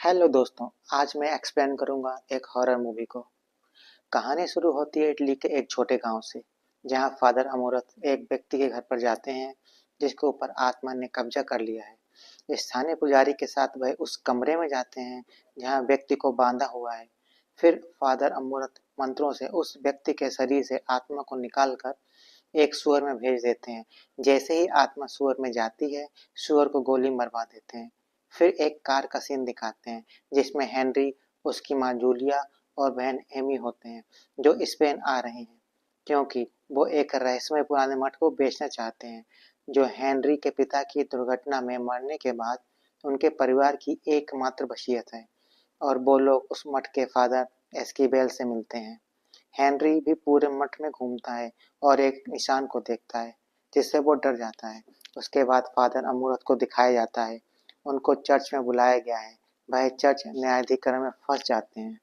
Hello दोस्तों, आज मैं एक्सप्लेन करूंगा एक हॉरर मूवी को। कहानी शुरू होती है इटली के एक छोटे गांव से, जहां फादर अमोरत एक व्यक्ति के घर पर जाते हैं जिसके ऊपर आत्मा ने कब्जा कर लिया है। स्थानीय पुजारी के साथ वह उस कमरे में जाते हैं जहां व्यक्ति को बांधा हुआ है। फिर फादर अमोरत मंत्रों से उस व्यक्ति के शरीर से आत्मा को निकालकर एक सुअर में भेज देते हैं। जैसे ही आत्मा सुअर में जाती है, सुअर को गोली मरवा देते हैं। फिर एक कार का सीन दिखाते हैं जिसमें हेनरी, उसकी माँ जूलिया और बहन एमी होते हैं, जो स्पेन आ रहे हैं क्योंकि वो एक रहस्यमय पुराने मठ को बेचना चाहते हैं, जो हेनरी के पिता की दुर्घटना में मरने के बाद उनके परिवार की एकमात्र वसीयत है। और वो लोग उस मठ के फादर एस्कीबेल से मिलते हैं। हेनरी भी पूरे मठ में घूमता है और एक निशान को देखता है जिससे वो डर जाता है। उसके बाद फादर अमूरत को दिखाया जाता है। उनको चर्च में बुलाया गया है। वह चर्च न्यायाधिकरण में फंस जाते हैं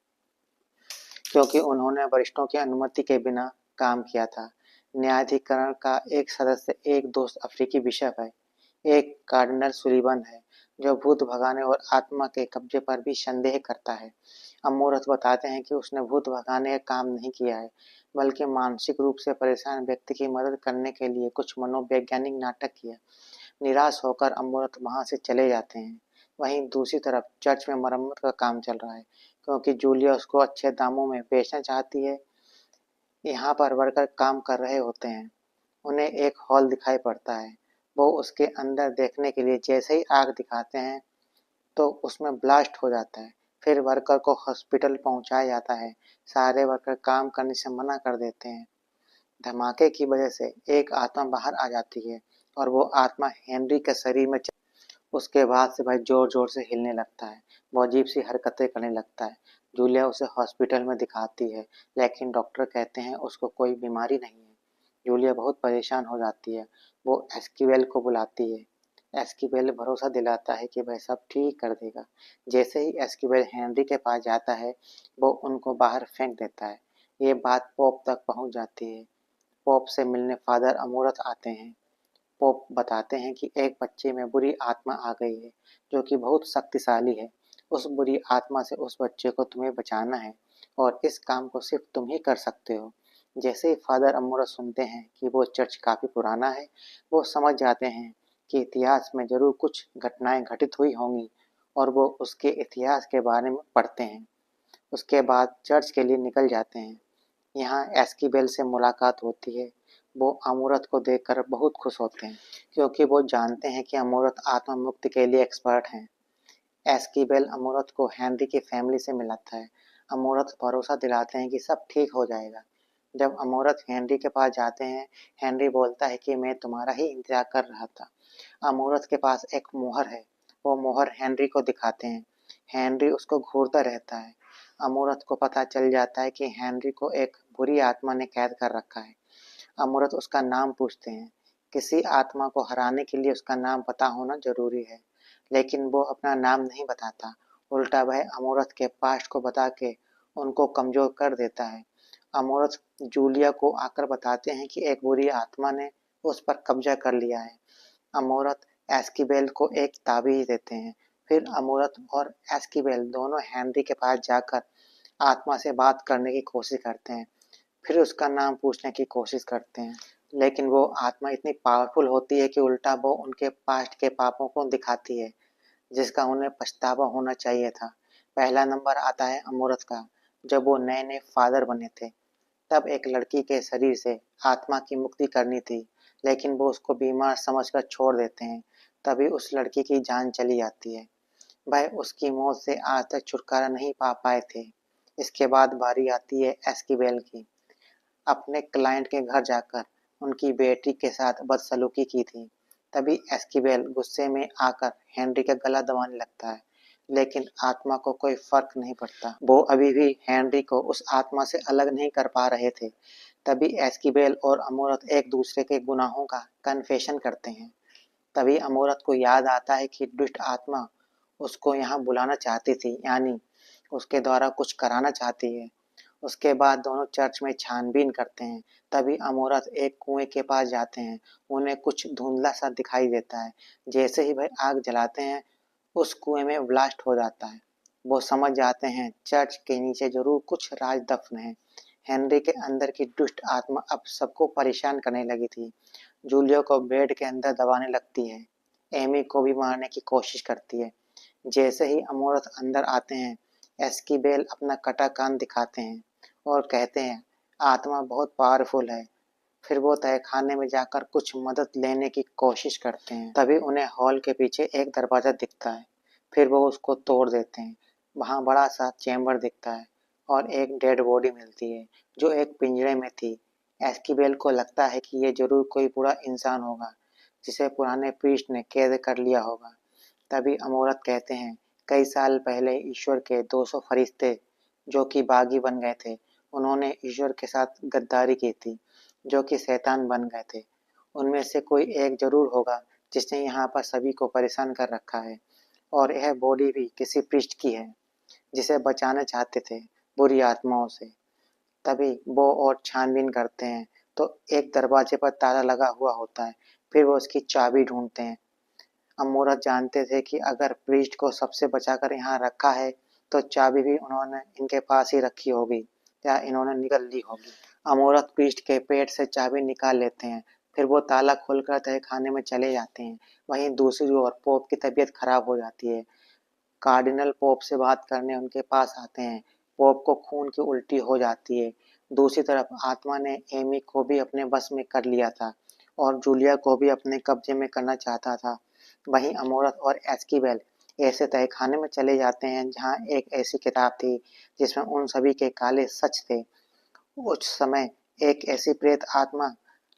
क्योंकि उन्होंने वरिष्ठों की अनुमति के बिना काम किया था। न्यायाधिकरण का एक सदस्य एक दोस्त अफ्रीकी बिशप है, एक कार्डिनल सुलिवन है, जो भूत भगाने और आत्मा के कब्जे पर भी संदेह करता है। अमूरत बताते हैं कि उसने भूत भगाने का काम नहीं किया है, बल्कि मानसिक रूप से परेशान व्यक्ति की मदद करने के लिए कुछ मनोवैज्ञानिक नाटक किया। निराश होकर अमूरत वहां से चले जाते हैं। वहीं दूसरी तरफ चर्च में मरम्मत का काम चल रहा है क्योंकि जूलिया उसको अच्छे दामों में बेचना चाहती है। यहाँ पर वर्कर काम कर रहे होते हैं। उन्हें एक हॉल दिखाई पड़ता है। वो उसके अंदर देखने के लिए जैसे ही आग दिखाते हैं तो उसमें ब्लास्ट हो जाता है। फिर वर्कर को हॉस्पिटल पहुंचाया जाता है। सारे वर्कर काम करने से मना कर देते हैं। धमाके की वजह से एक आत्मा बाहर आ जाती है और वो आत्मा हेनरी के शरीर में उसके बाद से भाई जोर जोर से हिलने लगता है। वो अजीब सी हरकतें करने लगता है। जूलिया उसे हॉस्पिटल में दिखाती है, लेकिन डॉक्टर कहते हैं उसको कोई बीमारी नहीं है। जूलिया बहुत परेशान हो जाती है। वो एस्कीवेल को बुलाती है। एस्कीवेल भरोसा दिलाता है कि वह सब ठीक कर देगा। जैसे ही एस्कीवेल हेनरी के पास जाता है, वो उनको बाहर फेंक देता है। ये बात पोप तक पहुंच जाती है। पोप से मिलने फादर अमूरत आते हैं। पोप बताते हैं कि एक बच्चे में बुरी आत्मा आ गई है, जो कि बहुत शक्तिशाली है। उस बुरी आत्मा से उस बच्चे को तुम्हें बचाना है और इस काम को सिर्फ तुम ही कर सकते हो। जैसे ही फादर अमूरत सुनते हैं कि वो चर्च काफी पुराना है, वो समझ जाते हैं कि इतिहास में जरूर कुछ घटनाएं घटित हुई होंगी और वो उसके इतिहास के बारे में पढ़ते हैं। उसके बाद चर्च के लिए निकल जाते हैं। यहाँ एस्कीबेल से मुलाकात होती है। वो अमूरत को देखकर बहुत खुश होते हैं क्योंकि वो जानते हैं कि अमूरत आत्मा मुक्ति के लिए एक्सपर्ट हैं। एस्कीबेल अमूरत को हेनरी की फैमिली से मिलाता है। अमूरत भरोसा दिलाते हैं कि सब ठीक हो जाएगा। जब अमूरत हेनरी के पास जाते हैं, हेनरी बोलता है कि मैं तुम्हारा ही इंतजार कर रहा था। अमूरत के पास एक मोहर है। वो मोहर हेनरी को दिखाते हैं। हेनरी उसको घूरता रहता है। अमूरत को पता चल जाता है कि हेनरी को एक बुरी आत्मा ने कैद कर रखा है। अमूरत उसका नाम पूछते हैं। किसी आत्मा को हराने के लिए उसका नाम पता होना जरूरी है, लेकिन वो अपना नाम नहीं बताता। उल्टा वह अमूरत के पास्ट को बता के उनको कमजोर कर देता है। अमूरत जूलिया को आकर बताते हैं कि एक बुरी आत्मा ने उस पर कब्जा कर लिया है। अमूरत एस्कीबेल को एक ताबीज देते हैं। फिर अमूरत और एस्कीबेल दोनों हेनरी के पास जाकर आत्मा से बात करने की कोशिश करते हैं। फिर उसका नाम पूछने की कोशिश करते हैं, लेकिन वो आत्मा इतनी पावरफुल होती है कि उल्टा वो उनके पास्ट के पापों को दिखाती है, जिसका उन्हें पछतावा होना चाहिए था। पहला नंबर आता है अमूरत का। जब वो नए नए फादर बने थे, तब एक लड़की के शरीर से आत्मा की मुक्ति करनी थी, लेकिन वो उसको बीमार समझकर छोड़ देते हैं। तभी उस लड़की की जान चली जाती है। वह उसकी मौत से आज तक छुटकारा नहीं पा पाए थे। इसके बाद बारी आती है एस्कीबेल की। अपने क्लाइंट के घर जाकर उनकी बेटी के साथ बदसलूकी की थी। तभी एस्कीबेल गुस्से में आकर हेनरी का गला दबाने लगता है, लेकिन आत्मा को कोई फर्क नहीं पड़ता। वो अभी भी हेनरी को उस आत्मा से अलग नहीं कर पा रहे थे। तभी एस्कीबेल और अमूरत एक दूसरे के गुनाहों का कन्फेशन करते हैं। तभी अमूरत को याद आता है कि दुष्ट आत्मा उसको यहाँ बुलाना चाहती थी, यानी उसके द्वारा कुछ कराना चाहती है। उसके बाद दोनों चर्च में छानबीन करते हैं। तभी अमूरत एक कुएं के पास जाते हैं। उन्हें कुछ धुंधला सा दिखाई देता है। जैसे ही वह आग जलाते हैं, उस कुएं में ब्लास्ट हो जाता है। वो समझ जाते हैं चर्च के नीचे जरूर कुछ राज दफन है। हेनरी के अंदर की दुष्ट आत्मा अब सबको परेशान करने लगी थी। जूलिया को बेड के अंदर दबाने लगती है, एमी को भी मारने की कोशिश करती है। जैसे ही अमोरत अंदर आते हैं, एस्कीबेल अपना कटा कान दिखाते हैं और कहते हैं आत्मा बहुत पावरफुल है। फिर वो तहखाने में जाकर कुछ मदद लेने की कोशिश करते हैं। तभी उन्हें हॉल के पीछे एक दरवाजा दिखता है। फिर वो उसको तोड़ देते हैं। वहाँ बड़ा सा चैम्बर दिखता है और एक डेड बॉडी मिलती है जो एक पिंजरे में थी। एस्कीबेल को लगता है कि ये जरूर कोई बुरा इंसान होगा जिसे पुराने प्रीस्ट ने कैद कर लिया होगा। तभी अमोरत कहते हैं कई साल पहले ईश्वर के 200 फरिश्ते जो कि बागी बन गए थे, उन्होंने ईश्वर के साथ गद्दारी की थी, जो कि शैतान बन गए थे। उनमें से कोई एक जरूर होगा जिसने यहाँ पर सभी को परेशान कर रखा है, और यह बॉडी भी किसी पृष्ठ की है जिसे बचाना चाहते थे बुरी आत्माओं से। तभी वो और छानबीन करते हैं तो एक दरवाजे पर ताला लगा हुआ होता है। फिर वो उसकी चाबी ढूंढते हैं। अमूरत जानते थे कि अगर प्रीस्ट को सबसे बचाकर यहाँ रखा है तो चाबी भी उन्होंने इनके पास ही रखी होगी या इन्होंने निकल ली होगी। अमूरत प्रीस्ट के पेट से चाबी निकाल लेते हैं। फिर वो ताला खोलकर तहखाने में चले जाते हैं। वहीं दूसरी ओर पोप की तबीयत खराब हो जाती है। कार्डिनल पोप से बात करने उनके पास आते हैं। पोप को खून की उल्टी हो जाती है। दूसरी तरफ आत्मा ने एमी को भी अपने बस में कर लिया था और जूलिया को भी अपने कब्जे में करना चाहता था। वहीं अमोरत और एस्कीबेल ऐसे तहखाने में चले जाते हैं जहाँ एक ऐसी किताब थी जिसमें उन सभी के काले सच थे। उस समय एक ऐसी प्रेत आत्मा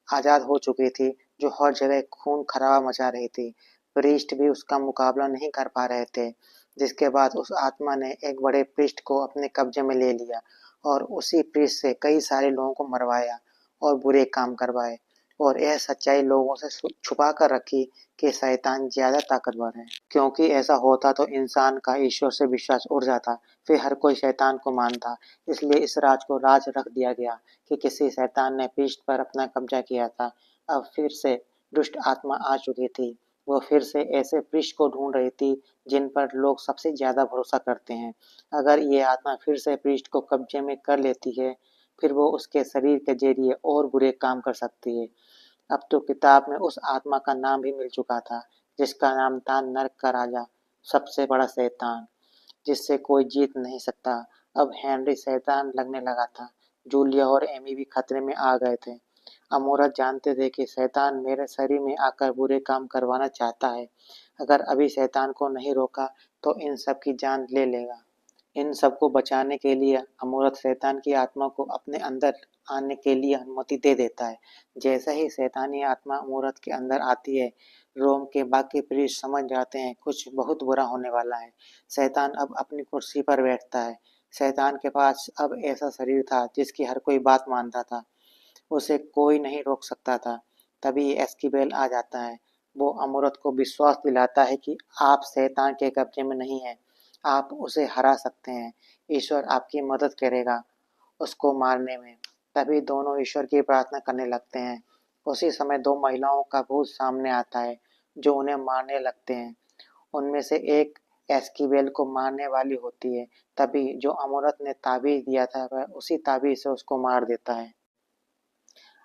आजाद हो चुकी थी जो हर जगह खून खराबा मचा रही थी। प्रीस्ट भी उसका मुकाबला नहीं कर पा रहे थे, जिसके बाद उस आत्मा ने एक बड़े प्रीस्ट को अपने कब्जे में ले लिया और उसी प्रीस्ट से कई सारे लोगों को मरवाया और बुरे काम करवाए, और यह सच्चाई लोगों से छुपा कर रखी कि शैतान ज्यादा ताकतवर है। क्योंकि ऐसा होता तो इंसान का ईश्वर से विश्वास उड़ जाता, फिर हर कोई शैतान को मानता। इसलिए इस राज को राज रख दिया गया कि किसी शैतान ने पृष्ठ पर अपना कब्जा किया था। अब फिर से दुष्ट आत्मा आ चुकी थी। वो फिर से ऐसे पृष्ठ को ढूंढ रही थी जिन पर लोग सबसे ज्यादा भरोसा करते हैं। अगर ये आत्मा फिर से पृष्ठ को कब्जे में कर लेती है, फिर वो उसके शरीर के जरिए और बुरे काम कर सकती है। अब तो किताब में उस आत्मा का नाम भी मिल चुका था, जिसका नाम था नर्क का राजा, सबसे बड़ा शैतान, जिससे कोई जीत नहीं सकता। अब हेनरी शैतान लगने लगा था। जूलिया और एमी भी खतरे में आ गए थे। अमोरत जानते थे कि शैतान मेरे शरीर में आकर बुरे काम करवाना चाहता है। अगर अभी शैतान को नहीं रोका तो इन सब की जान ले लेगा। इन सबको बचाने के लिए अमूर्त शैतान की आत्मा को अपने अंदर आने के लिए अनुमति दे देता है। जैसे ही शैतानी आत्मा अमूर्त के अंदर आती है, रोम के बाकी प्रीस्ट समझ जाते हैं कुछ बहुत बुरा होने वाला है। शैतान अब अपनी कुर्सी पर बैठता है। शैतान के पास अब ऐसा शरीर था जिसकी हर कोई बात मानता था। उसे कोई नहीं रोक सकता था। तभी एस्कीबेल आ जाता है। वो अमूर्त को विश्वास दिलाता है कि आप शैतान के कब्जे में नहीं हैं, आप उसे हरा सकते हैं। ईश्वर आपकी मदद करेगा उसको मारने में। तभी दोनों ईश्वर की प्रार्थना करने लगते हैं। उसी समय दो महिलाओं का भूत सामने आता है जो उन्हें मारने लगते हैं। उनमें से एक एस्कीबेल को मारने वाली होती है। तभी जो अमूर्त ने ताबीज दिया था वह उसी ताबीज से उसको मार देता है।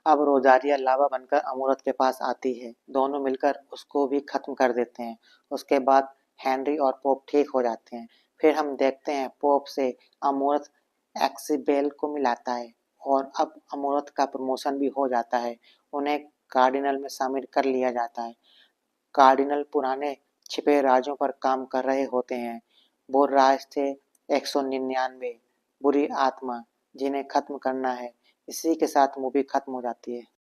अब रोजारिया लावा बनकर अमूर्त के पास आती है। दोनों मिलकर उसको भी खत्म कर देते हैं। उसके बाद हेनरी और पोप ठीक हो जाते हैं। फिर हम देखते हैं पोप से अमूर्त एक्सीबेल को मिलाता है और अब अमूर्त का प्रमोशन भी हो जाता है। उन्हें कार्डिनल में शामिल कर लिया जाता है। कार्डिनल पुराने छिपे राजों पर काम कर रहे होते हैं। वो राज थे 199 बुरी आत्मा जिन्हें खत्म करना है। इसी के साथ मूवी खत्म हो जाती है।